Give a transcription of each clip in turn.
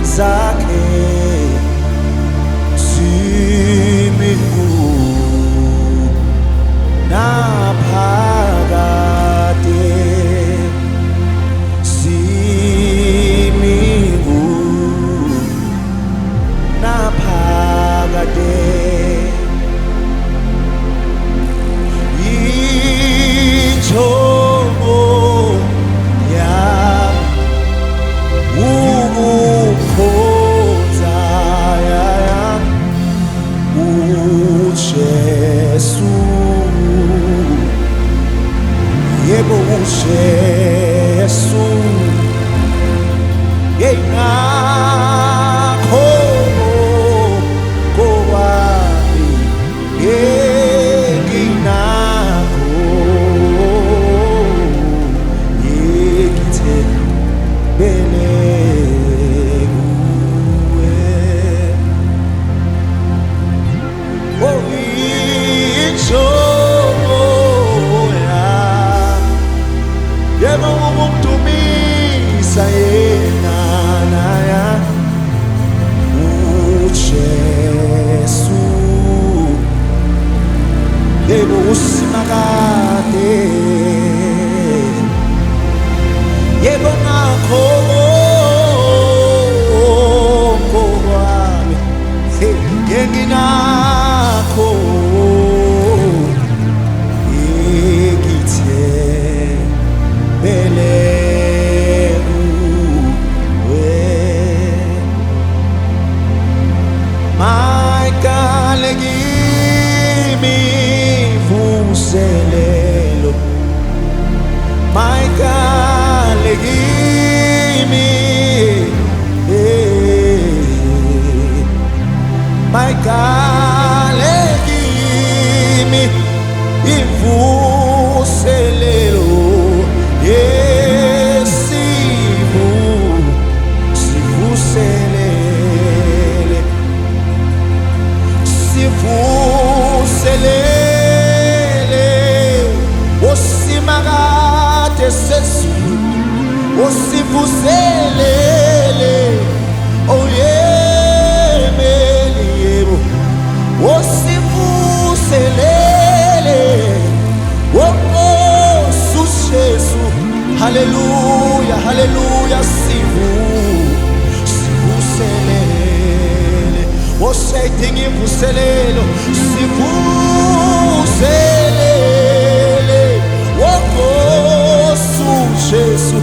zakhe zimingu naphakade zimingu naphakade injongo yami ukukhonza uJesu yebo uJesu yengakho kowami yenginakho yekithembele kuwe oh injongo yami yebo ukumdumisa yena naya uJesu yebo usimakade yebo ngakho kwami yenginakho yekithembele kuwe maikale kimi vuselelo maikale kimi maikale kimi ivuselelo sivuselele sivuselele osimakade sesulu osivuselele oyemeli yebo osivuselele wokosu Jesu haleluya haleluya sivuselele oshayidinga imvuselelo sivuselele wokosu Jesu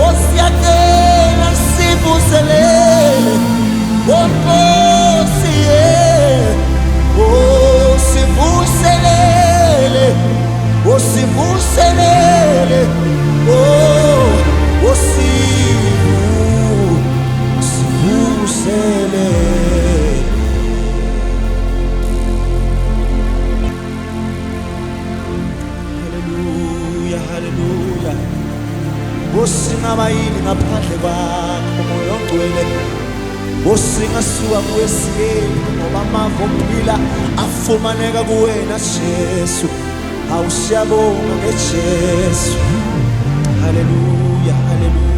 osiyakela sivuselele wokosi osivuselele osivuselele osivuselele haleluya haleluya osingabayini ngaphandle kwakho moya ongcwele osingasuka kuwe siyeni ngoba amava okuphila afumaneka kuwena Jesu awusiyabonga ngeJesu haleluya haleluya